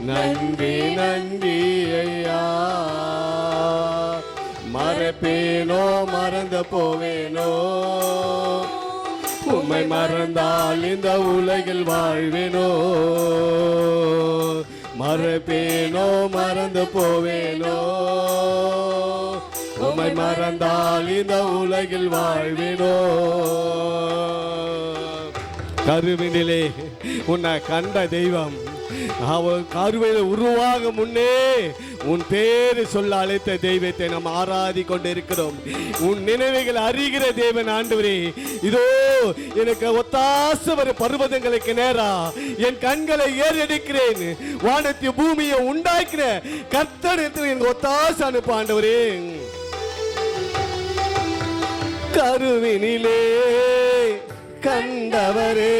நன்றி நன்றி ஐயா. மறப்பேனோ மறந்து போவேனோ, உம்மை மறந்தால் இந்த உலகில் வாழ்வேனோ. மறப்பேனோ மறந்து போவேனோ, உம்மை மறந்தால் இந்த உலகில் வாழ்வேனோ. கருவினிலே உன்னை கண்ட தெய்வம், அவன் கருவையில் உருவாக முன்னே உன் பேரு சொல்ல அழைத்த தெய்வத்தை நாம் ஆராதி கொண்டு இருக்கிறோம். உன் நினைவுகள் அறிகிற தேவன் ஆண்டவரே, இதோ எனக்கு ஒத்தாச வர பர்வதங்களுக்கு நேரா என் கண்களை ஏறெடுக்கிறேன். வானத்தை பூமியை உண்டாக்கிற கர்த்தரிடத்தில் எனக்கு ஒத்தாச அனுப்ப ஆண்டவரே. கருவினிலே கண்டவரே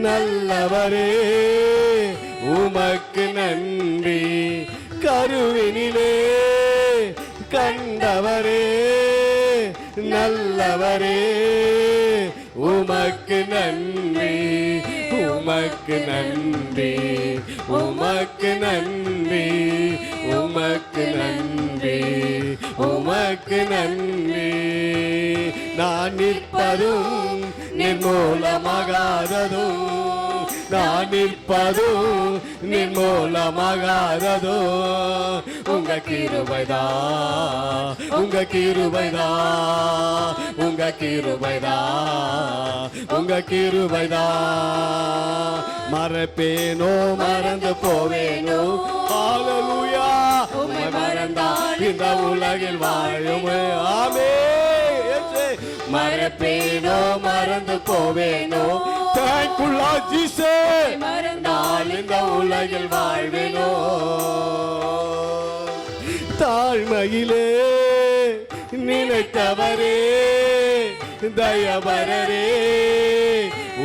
நல்லவரே, உமக்கு நன்றி. கருவினிலே கண்டவரே நல்லவரே, உமக்கு நன்றி. உமக்கு நன்றி, உமக்கு நன்றி, உமக்கு நன்றி, உமக்கு நன்றி. நான் நிற்பதும் நிர்மூலமாகாததும், நான் நிற்பதும் நிர்மூலமாகாததோ உங்க கிருபைதா, உங்க கிருபைதா, உங்க கிருபைதா, உங்க கிருபைதா. மறப்பேனோ மறந்து போவேனோ, ஹல்லேலூயா. உம்மை மறந்தால் இந்த உலகில் வாழும். ஆமென். மறப்பேனோ மறந்து போவேனோ, thank you Lord Jesus. மறந்தால் இந்த உலகில் வாழ்வேனோ. தாழ்மையிலே நினைத்தவரே தயவரரே,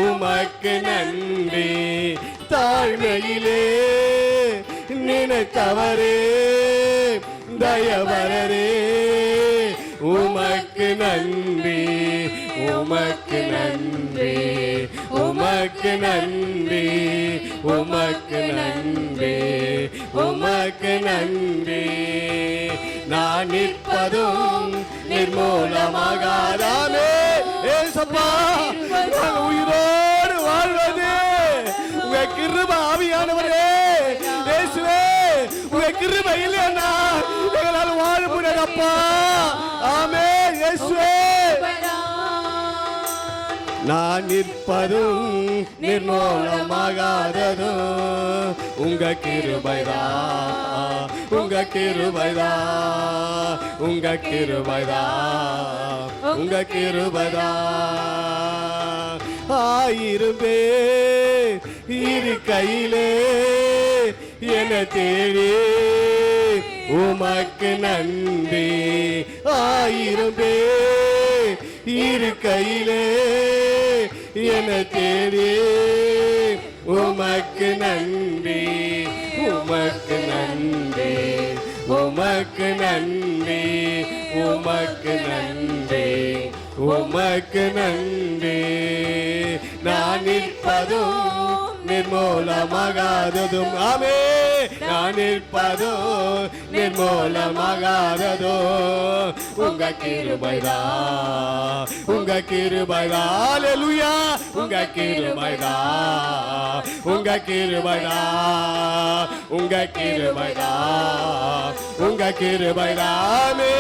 உமக்கு நன்றி. தாழ்மையிலே நினைத்தவரே தயவரரே, உமக்கு நன்றி. உமக்கு நன்றி, உமக்கு நன்றி, உமக்கு நன்றி, உமக்கு நன்றி. நான் நிற்பதும் நிர்மூலமாகாதாமே ஏசப்பா, உயிரோடு வாழ்வது உங்க கிருபை ஆவியானவரே. இயேசுவே, உங்க கிருபை இல்லையா எங்களால் வாழ முடியாதப்பா. ஆமென் இயேசுவே. நான் நிற்பதும் நிர்மூலமாகாததும் உங்க கிருபைதா, உங்க கிருபைதா, உங்க கிருபைதா, உங்க கிருபைதா. ஆயிரம் பேர் இருக்கையிலே என தேடி உமக்கு நன்றி. ஆயிரம் பேர் இருக்கையிலே என தேடி உமக்கு நன்றி. உமக்கு நன்றி, உமக்கு நன்றி, உமக்கு நன்றி, உமக்கு நன்றி. நான் நிற்பதும் நிர்மூலமாகாததும், ஆமே. நான் நிற்பதும் நிர்மூலமாகாததோ உங்க கிருபைதா, உங்க கிருபைதா. ஹல்லேலூயா. உங்க கிருபைதா, உங்க கிருபைதா, உங்க கிருபைதா, உங்க கிருபைதா. ஆமே.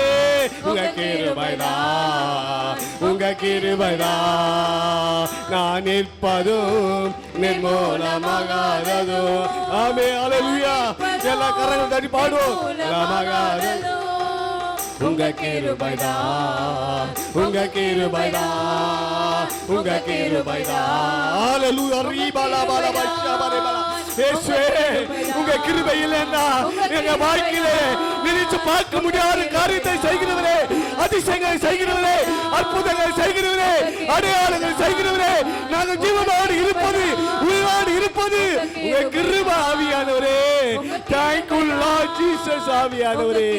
உங்க கிருபைதா, உங்க கிருபைதா. நான் நிற்பதும் நிர்மூலமாகாததோ. ஆமே. ஹல்லேலூயா. எல்லா கரங்களும் தட்டி பாடுவோம். நிர்மூலமாகாததோ உங்க கிருபைதா, உங்க கிருபைதா, உங்க கிருபைதா. ஹல்லேலூயா. ரீபாலா பாலா பாஷா பாலே பாலா. இயேசுவே, உங்க கிருபை இல்லைன்னா எங்க வாழ்க்கையிலே நினைச்சு பார்க்க முடியாத காரியத்தை செய்கிறவரே, அதிசயங்களை செய்கிறவரே, அற்புதங்களை செய்கிறவரே, அடையாளங்களை செய்கிறவரே, நாங்கள் ஜீவனோடு இருப்பது, உயிரோடு இருப்பது உங்க கிருபை ஆவியானவரே. Thank you Lord Jesus. ஆவியானவரே,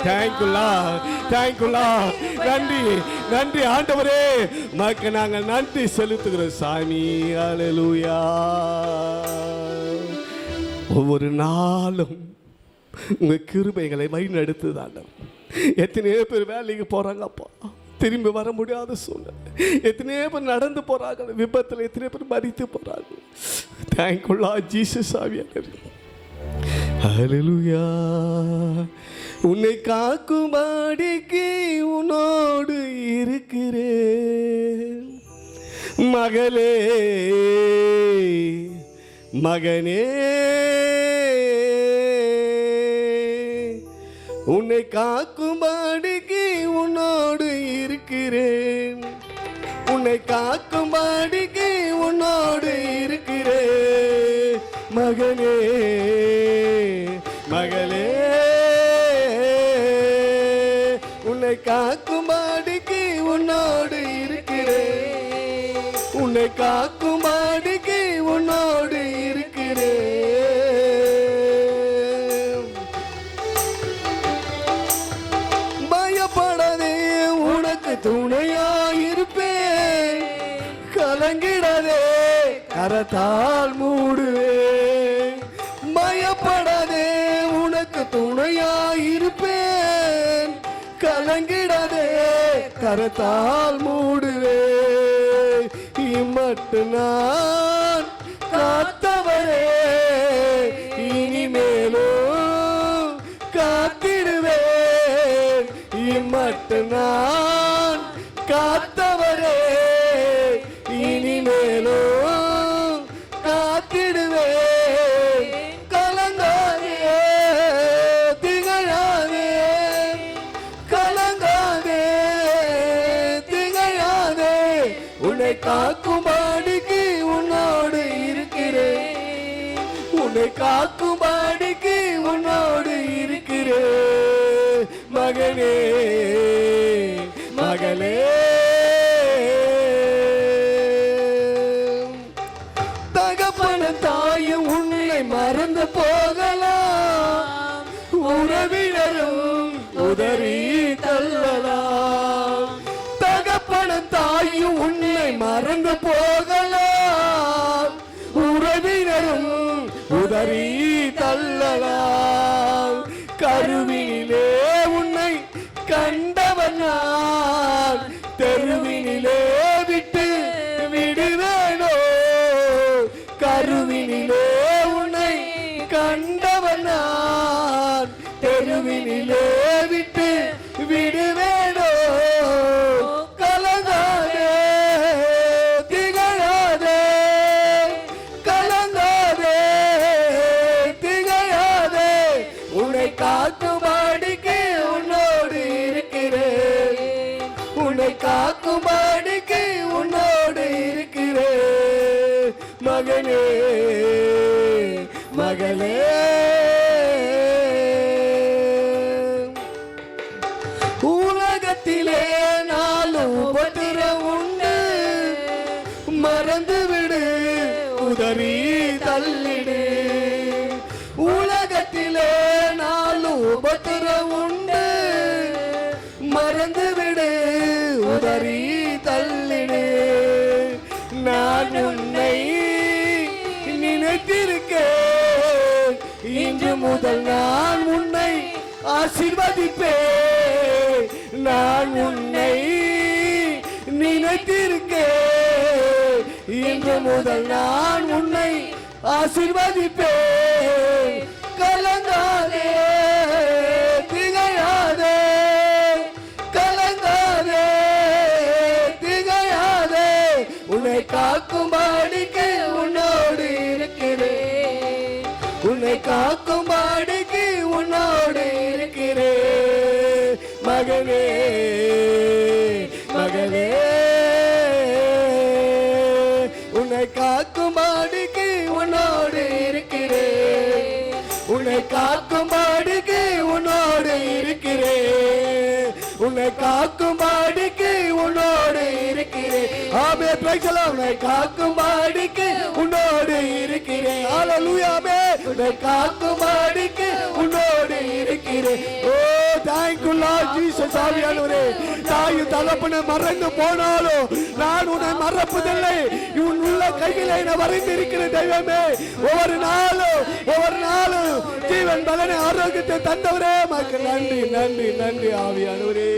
thank you Lord, thank you Lord. நன்றி, நன்றி ஆண்டவரே. உமக்கு நாங்கள் நன்றி செலுத்துகிறோம் சாமி. ஹல்லேலூயா. ஒவ்வொரு நாளும் உங்க கிருபைகளை வழிநடத்துதான். எத்தனையோ பேர் வேலைக்கு போறாங்க அப்பா, திரும்பி வர முடியாத சூழ்நிலை. எத்தனையோ பேர் நடந்து போறாங்க, விபத்தில் எத்தனையோ பேர் மரித்து போறாங்க. Thank you Lord Jesus. ஆவியானவரே, ஹல்லேலூயா. உன்னை காக்கும்படிக்கு உன்னோடு இருக்கிறேன் மகளே, மகனே. உன்னை காக்கும்படிக்கு உன்னோடு இருக்கிறேன், உன்னை காக்கும்படிக்கு உன்னோடு இருக்கிறேன் மகனே, மகளே. உன்னை காக்கும்படிக்கு உன்னோடு இருக்கிறேன், உன்னை காக்கும்படிக்கு உன்னோடு இருக்கிறேன். பயப்படாதே, உனக்கு துணையாயிருப்பேன். கலங்கிடாதே, கரத்தால் மூடுவேன். பயப்படாதே, உனக்கு துணையாயிருப்பேன். கலங்கிடாதே, கரத்தால் மூடுவேன். இம்மட்டு நான் காத்தவரே, இனிமேலும் காத்திடுவேன். இம்மட்டு நான் காத்தவரே, இனிமேலும் காத்திடுவேன். கலங்காதே, திகழாதே, கலங்காதே, திகழாதே. உன்னை காக்கும்படிக்கு உன்னோடு இருக்கிறேன், உன்னை காக்கும்படிக்கு உன்னோடு இருக்கிறேன் மகனே, மகளே. தகப்பன தாயும் உன்னை மறந்து போகலாம், உறவினரும் உதறி தள்ளலாம். தகப்பன தாயும் உன்னை மறந்து போகலாம், உறவினரும் உதறி தள்ளலாம். கருவினிலே உன்னை கண்டவன் நான், தெருவினிலே விட்டு விடுவேனோ. கருவினிலே உன்னை கண்டவன் நான், தெருவினிலே விட்டு விடுவேனோ. கலங்காதே, திகழாதே, கலங்காதே, திகழாதே. உன்னை காக்கும்படிக்கு உன்னோடு இருக்கிறேன், உன்னை காக்கும்படிக்கு உன்னோடு இருக்கிறேன் மகனே, மகளே. உலகத்திலே நாலு உபத்திரம் உண்டு, மறந்துவிடு, உதறி தள்ளிடு. உலகத்திலே நாலு உபத்திரம் உண்டு, மறந்துவிடு, உதறி தள்ளிடு. நான் உன்னை நினைத்திருக்கேன், இன்று முதல் நான் உன்னை ஆசீர்வதிப்பேன். நான் உன்னை நினைத்திருக்கேன், இன்று முதல் நான் உன்னை ஆசீர்வதிப்பேன். கலங்காதே, திகழாதே, கலங்காதே, திகழாதே. உன்னை காக்கும்படிக்கு உன்னோடு இருக்கிறேன், உன்னை காக்கும்படிக்கு உன்னோடு இருக்கிறேன் மகனே, மகளே. உன்னை காக்கும்படிக்கு உன்னோடு இருக்கிறேன், உன்னை காக்கும்படிக்கு உன்னோடு இருக்கிறேன், உன்னை காக்கும்படிக்கு உன்னோடு இருக்கிறேன். ஆமே, பிரைஸ் தி லார்ட். உன்னை காக்கும்படிக்கு உன்னோடு இருக்கிறேன். ஹல்லேலூயா. ஆமே, உன்னை காக்கும்படிக்கு உன்னோடு இருக்கிறேன். ஓ தேங்க்யூ லார்ட் ஜீசஸ். ஆவியானவரே, தாயும் தகப்பனை மறந்து போனாலும் நான் உன்னை மறப்பதில்லை. உன் உள்ள கையிலே நான் வரைந்திருக்கிற தெய்வமே, ஒவ்வொரு நாளும் ஜீவன் பலனை ஆரோக்கியத்தை தந்தவரே உமக்கு நன்றி நன்றி நன்றி. ஆவியானவரே,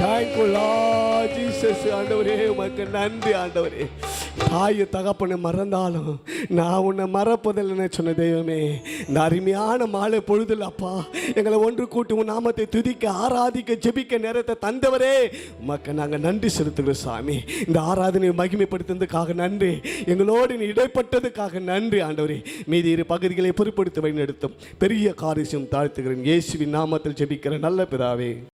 தேங்க்யூ லார்ட் ஜீசஸ். ஆண்டவரே, உமக்கு நன்றி ஆண்டவரே. தாயை தகப்பனை மறந்தாலும் நான் உன்னை மறப்பதில்லைன்னு சொன்ன தெய்வமே, இந்த அருமையான மாலை பொழுதில் அப்பா எங்களை ஒன்று கூட்டி உன் நாமத்தை துதிக்க ஆராதிக்க ஜெபிக்க நேரத்தை தந்தவரே உமக்கு நாங்கள் நன்றி செலுத்துகிறோம் சாமி. இந்த ஆராதனையை மகிமைப்படுத்துறதுக்காக நன்றி, எங்களோடு நீ இடைப்பட்டதுக்காக நன்றி ஆண்டவரே. மீதி இரு பகுதிகளை பொறுப்படுத்த வழிநடத்தும் பெரிய காரியம் தாழ்த்துகிறேன். இயேசுவின் நாமத்தில் ஜெபிக்கிற நல்ல பிதாவே.